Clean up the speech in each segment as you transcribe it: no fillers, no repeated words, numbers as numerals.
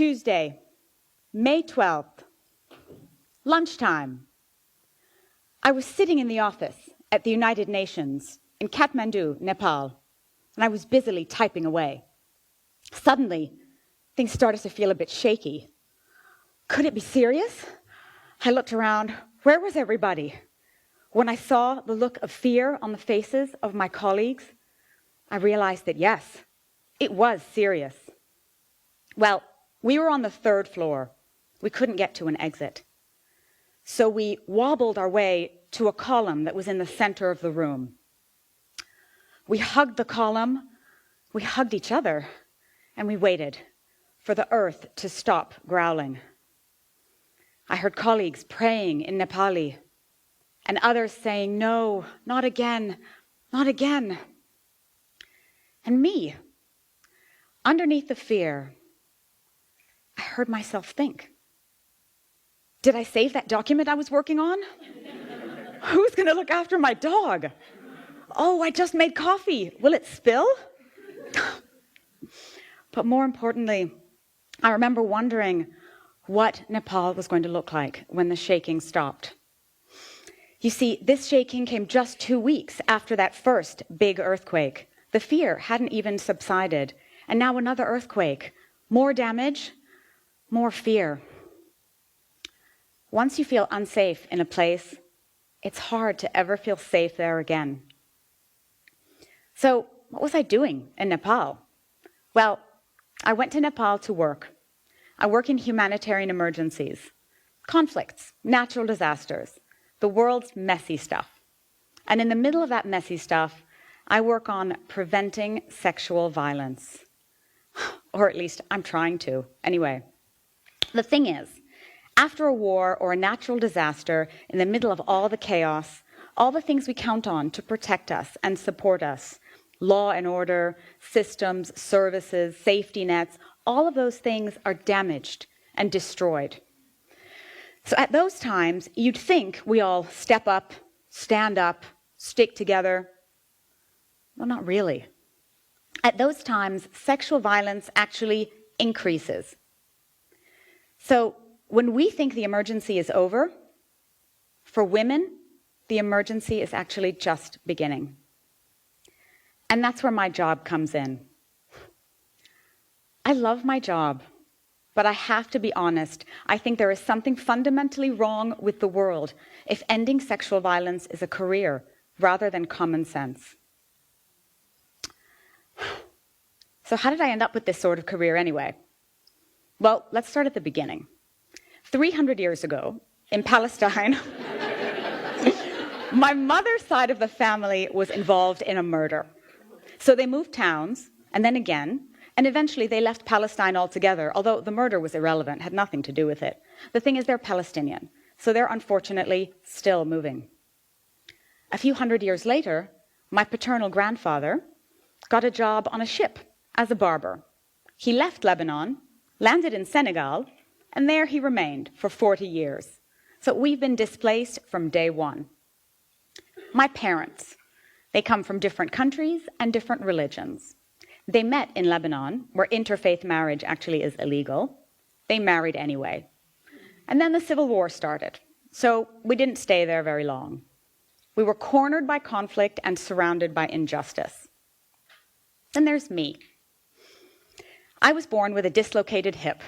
Tuesday, May 12th, lunchtime. I was sitting in the office at the United Nations in Kathmandu, Nepal, and I was busily typing away. Suddenly, things started to feel a bit shaky. Could it be serious? I looked around. Where was everybody? When I saw the look of fear on the faces of my colleagues, I realized that yes, it was serious. Well, we were on the 3rd floor. We couldn't get to an exit. So we wobbled our way to a column that was in the center of the room. We hugged the column, we hugged each other, and we waited for the earth to stop growling. I heard colleagues praying in Nepali, and others saying, "No, not again, not again." And me, underneath the fear, I heard myself think, did I save that document I was working on? Who's going to look after my dog? Oh, I just made coffee. Will it spill? But more importantly, I remember wondering what Nepal was going to look like when the shaking stopped. You see, this shaking came just 2 weeks after that first big earthquake. The fear hadn't even subsided, and now another earthquake. More damage, more fear. Once you feel unsafe in a place, it's hard to ever feel safe there again. So, what was I doing in Nepal? Well, I went to Nepal to work. I work in humanitarian emergencies, conflicts, natural disasters, the world's messy stuff. And in the middle of that messy stuff, I work on preventing sexual violence. Or at least I'm trying to. Anyway, the thing is, after a war or a natural disaster, in the middle of all the chaos, all the things we count on to protect us and support us, law and order, systems, services, safety nets, all of those things are damaged and destroyed. So at those times, you'd think we all step up, stand up, stick together. Well, not really. At those times, sexual violence actually increases. So when we think the emergency is over, for women, the emergency is actually just beginning. And that's where my job comes in. I love my job, but I have to be honest. I think there is something fundamentally wrong with the world if ending sexual violence is a career rather than common sense. So how did I end up with this sort of career anyway? Well, let's start at the beginning. 300 years ago, in Palestine, my mother's side of the family was involved in a murder. So they moved towns, and then again, and eventually they left Palestine altogether, although the murder was irrelevant, had nothing to do with it. The thing is, they're Palestinian, so they're unfortunately still moving. A few hundred years later, my paternal grandfather got a job on a ship as a barber. He left Lebanon, landed in Senegal, and there he remained for 40 years. So we've been displaced from day one. My parents, they come from different countries and different religions. They met in Lebanon, where interfaith marriage actually is illegal. They married anyway. And then the Civil War started, so we didn't stay there very long. We were cornered by conflict and surrounded by injustice. Then there's me. I was born with a dislocated hip.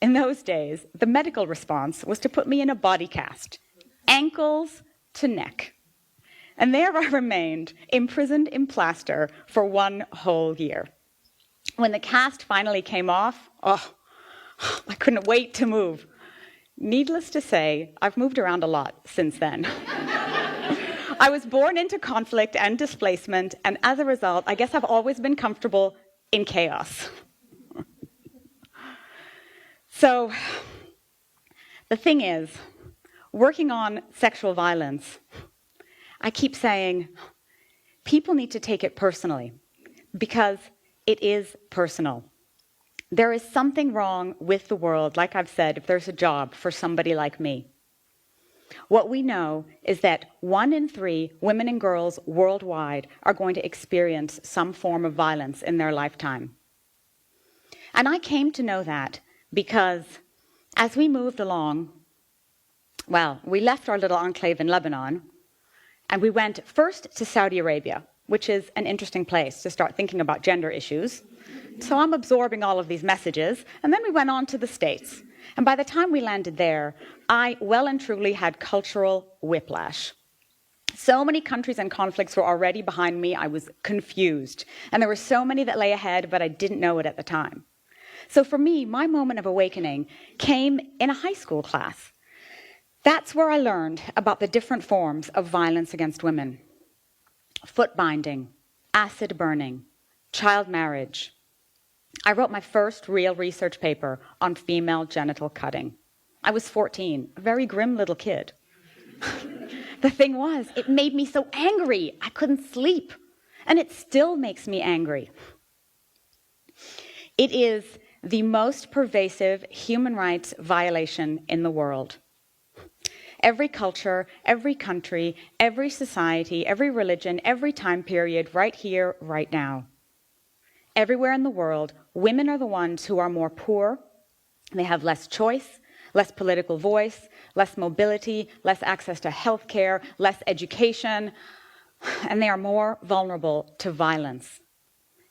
In those days, the medical response was to put me in a body cast, ankles to neck. And there I remained, imprisoned in plaster for 1 whole year. When the cast finally came off, I couldn't wait to move. Needless to say, I've moved around a lot since then. I was born into conflict and displacement, and as a result, I guess I've always been comfortable in chaos. So, the thing is, working on sexual violence, I keep saying, people need to take it personally, because it is personal. There is something wrong with the world, like I've said, if there's a job for somebody like me. What we know is that 1 in 3 women and girls worldwide are going to experience some form of violence in their lifetime. And I came to know that because as we moved along, well, we left our little enclave in Lebanon, and we went first to Saudi Arabia, which is an interesting place to start thinking about gender issues. So I'm absorbing all of these messages, and then we went on to the States. And by the time we landed there, I well and truly had cultural whiplash. So many countries and conflicts were already behind me, I was confused. And there were so many that lay ahead, but I didn't know it at the time. So for me, my moment of awakening came in a high school class. That's where I learned about the different forms of violence against women. Foot binding, acid burning, child marriage. I wrote my first real research paper on female genital cutting. I was 14, a very grim little kid. The thing was, it made me so angry, I couldn't sleep. And it still makes me angry. It is the most pervasive human rights violation in the world. Every culture, every country, every society, every religion, every time period, right here, right now. Everywhere in the world, women are the ones who are more poor. They have less choice, less political voice, less mobility, less access to health care, less education, and they are more vulnerable to violence.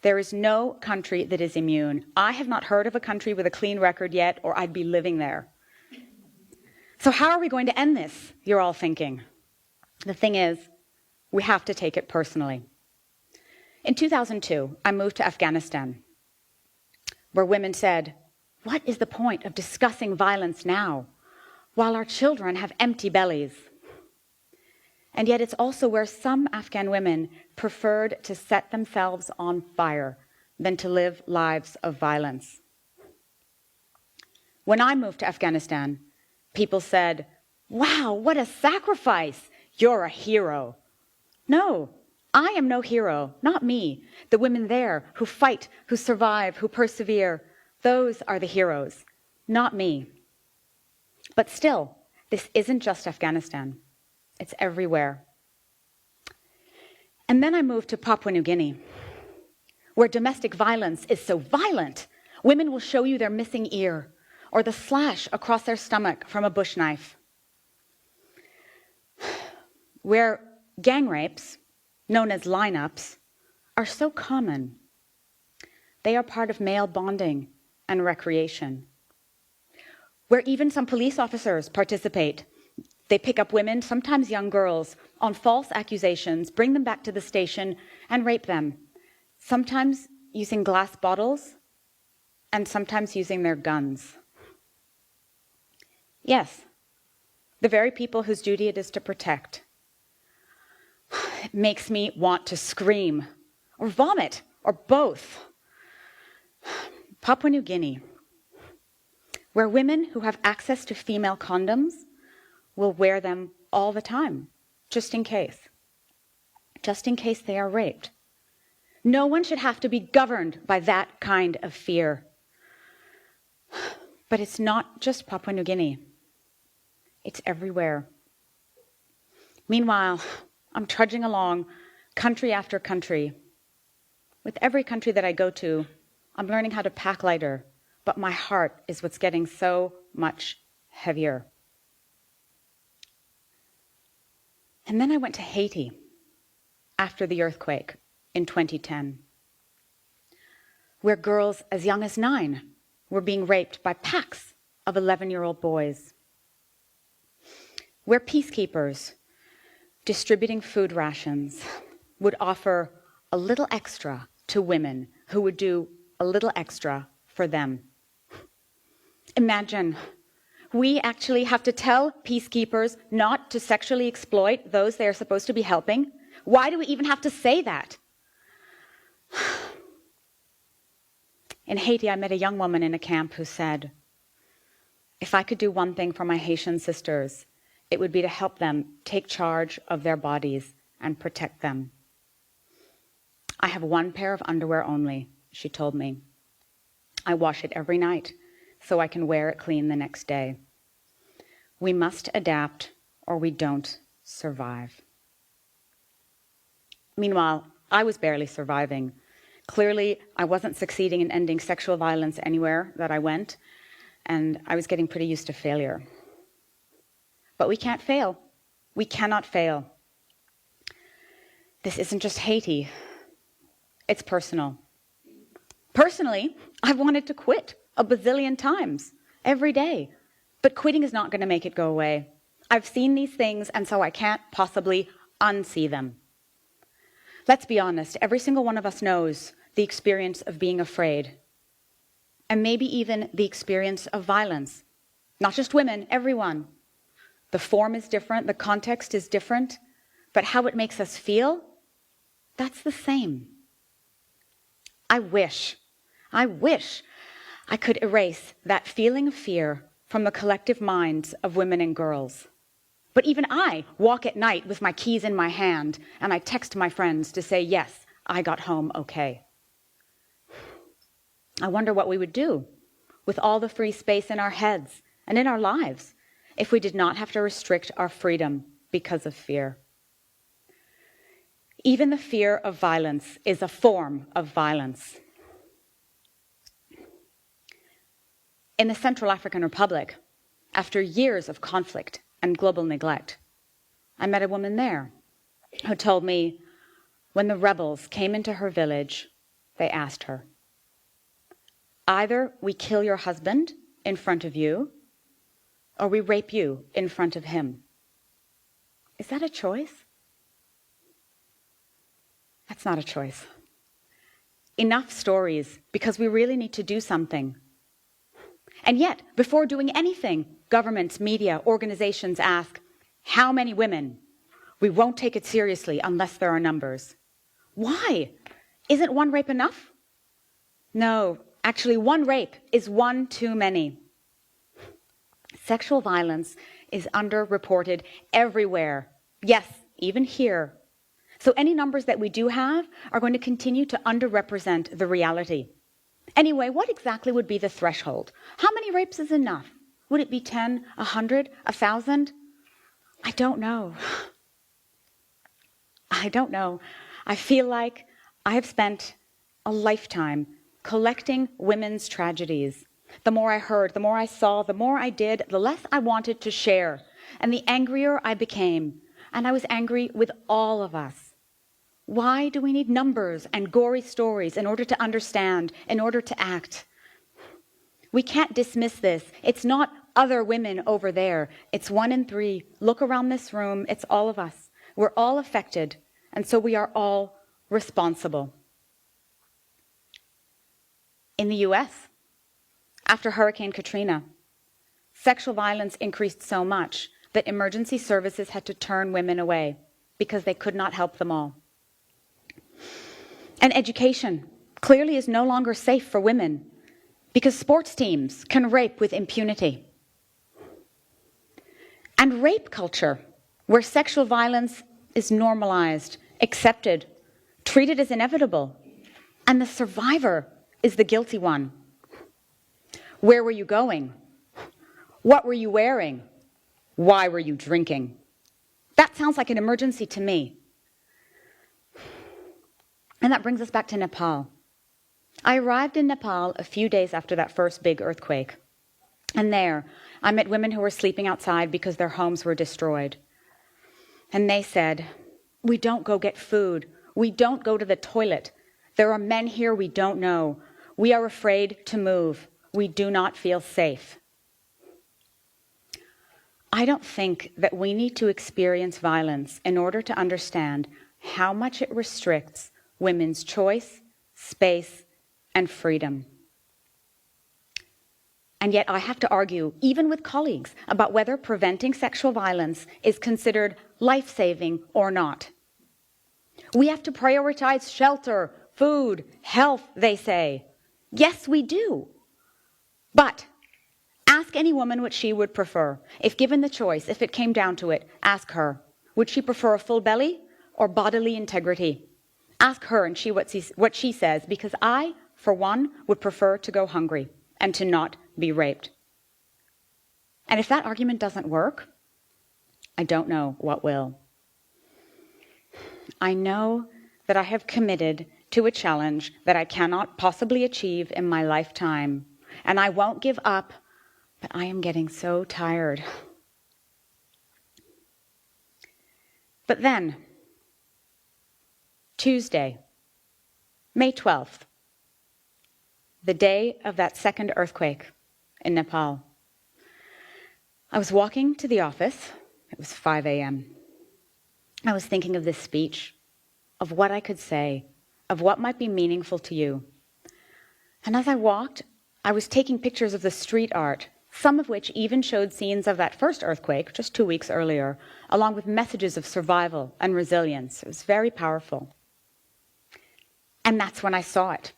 There is no country that is immune. I have not heard of a country with a clean record yet, or I'd be living there. So how are we going to end this, you're all thinking? The thing is, we have to take it personally. In 2002, I moved to Afghanistan, where women said, "What is the point of discussing violence now, while our children have empty bellies?" And yet it's also where some Afghan women preferred to set themselves on fire than to live lives of violence. When I moved to Afghanistan, people said, "Wow, what a sacrifice! You're a hero." No, I am no hero, not me. The women there who fight, who survive, who persevere, those are the heroes, not me. But still, this isn't just Afghanistan. It's everywhere. And then I moved to Papua New Guinea, where domestic violence is so violent, women will show you their missing ear or the slash across their stomach from a bush knife. Where gang rapes, known as lineups, are so common. They are part of male bonding and recreation. Where even some police officers participate. They pick up women, sometimes young girls, on false accusations, bring them back to the station, and rape them, sometimes using glass bottles, and sometimes using their guns. Yes, the very people whose duty it is to protect. It makes me want to scream, or vomit, or both. Papua New Guinea, where women who have access to female condoms will wear them all the time, just in case they are raped. No one should have to be governed by that kind of fear. But it's not just Papua New Guinea. It's everywhere. Meanwhile, I'm trudging along country after country. With every country that I go to, I'm learning how to pack lighter, but my heart is what's getting so much heavier. And then I went to Haiti after the earthquake in 2010, where girls as young as 9 were being raped by packs of 11-year-old boys, where peacekeepers distributing food rations would offer a little extra to women who would do a little extra for them. Imagine, we actually have to tell peacekeepers not to sexually exploit those they are supposed to be helping. Why do we even have to say that? In Haiti, I met a young woman in a camp who said, "If I could do one thing for my Haitian sisters, it would be to help them take charge of their bodies and protect them. I have one pair of underwear only," she told me. "I wash it every night so I can wear it clean the next day. We must adapt or we don't survive." Meanwhile, I was barely surviving, Clearly, I wasn't succeeding in ending sexual violence anywhere that I went, and I was getting pretty used to failure. But we can't fail. We cannot fail. This isn't just Haiti. It's personal. Personally, I've wanted to quit a bazillion times, every day. But quitting is not going to make it go away. I've seen these things, and so I can't possibly unsee them. Let's be honest, every single one of us knows the experience of being afraid, and maybe even the experience of violence. Not just women, everyone. The form is different, the context is different, but how it makes us feel, that's the same. I wish I could erase that feeling of fear from the collective minds of women and girls. But even I walk at night with my keys in my hand, and I text my friends to say, yes, I got home okay. I wonder what we would do with all the free space in our heads and in our lives if we did not have to restrict our freedom because of fear. Even the fear of violence is a form of violence. In the Central African Republic, after years of conflict and global neglect, I met a woman there who told me when the rebels came into her village, they asked her, either we kill your husband in front of you, or we rape you in front of him. Is that a choice? That's not a choice. Enough stories, because we really need to do something. And yet, before doing anything, governments, media, organizations ask, how many women? We won't take it seriously unless there are numbers. Why? Isn't one rape enough? No, actually, one rape is one too many. Sexual violence is underreported everywhere. Yes, even here. So any numbers that we do have are going to continue to underrepresent the reality. Anyway, what exactly would be the threshold? How many rapes is enough? Would it be 10, 100, 1,000? I don't know. I don't know. I feel like I have spent a lifetime collecting women's tragedies. The more I heard, the more I saw, the more I did, the less I wanted to share, and the angrier I became. And I was angry with all of us. Why do we need numbers and gory stories in order to understand, in order to act? We can't dismiss this. It's not other women over there. It's 1 in 3. Look around this room. It's all of us. We're all affected, and so we are all responsible. In the US, after Hurricane Katrina, sexual violence increased so much that emergency services had to turn women away because they could not help them all. And education clearly is no longer safe for women because sports teams can rape with impunity. And rape culture, where sexual violence is normalized, accepted, treated as inevitable, and the survivor is the guilty one. Where were you going? What were you wearing? Why were you drinking? That sounds like an emergency to me. And that brings us back to Nepal. I arrived in Nepal a few days after that first big earthquake. And there, I met women who were sleeping outside because their homes were destroyed. And they said, we don't go get food. We don't go to the toilet. There are men here we don't know. We are afraid to move. We do not feel safe. I don't think that we need to experience violence in order to understand how much it restricts women's choice, space, and freedom. And yet I have to argue, even with colleagues, about whether preventing sexual violence is considered life-saving or not. We have to prioritize shelter, food, health, they say. Yes, we do. But ask any woman what she would prefer. If given the choice, if it came down to it, ask her. Would she prefer a full belly or bodily integrity? Ask her and what she says, because I, for one, would prefer to go hungry and to not be raped. And if that argument doesn't work, I don't know what will. I know that I have committed to a challenge that I cannot possibly achieve in my lifetime. And I won't give up, but I am getting so tired. But then, Tuesday, May 12th, the day of that second earthquake in Nepal, I was walking to the office. It was 5 a.m. I was thinking of this speech, of what I could say, of what might be meaningful to you. And as I walked, I was taking pictures of the street art, some of which even showed scenes of that first earthquake, just 2 weeks earlier, along with messages of survival and resilience. It was very powerful. And that's when I saw it.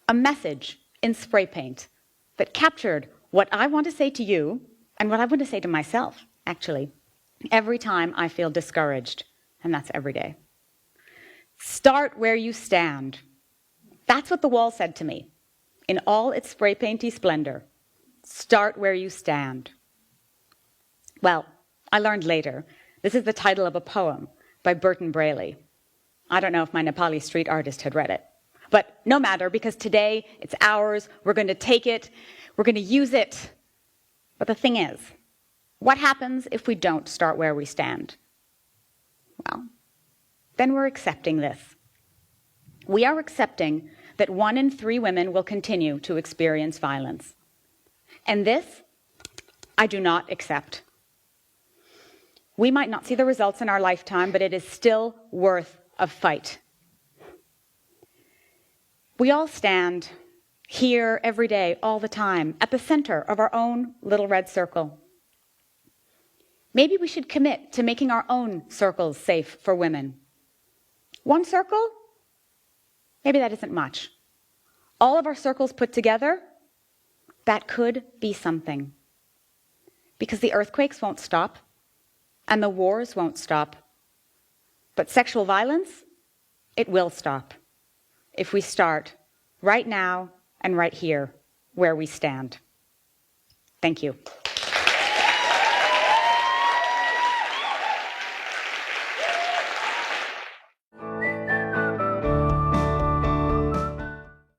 A message in spray paint that captured what I want to say to you and what I want to say to myself, actually, every time I feel discouraged. And that's every day. Start where you stand. That's what the wall said to me, in all its spray painty splendor. Start where you stand. Well, I learned later, this is the title of a poem by Burton Braley. I don't know if my Nepali street artist had read it. But no matter, because today it's ours, we're going to take it, we're going to use it. But the thing is, what happens if we don't start where we stand? Well, then we're accepting this. We are accepting that 1 in 3 women will continue to experience violence. And this, I do not accept. We might not see the results in our lifetime, but it is still worth a fight. We all stand here every day, all the time, at the center of our own little red circle. Maybe we should commit to making our own circles safe for women. 1 circle? Maybe that isn't much. All of our circles put together, that could be something. Because the earthquakes won't stop, and the wars won't stop. But sexual violence, it will stop if we start right now and right here where we stand. Thank you.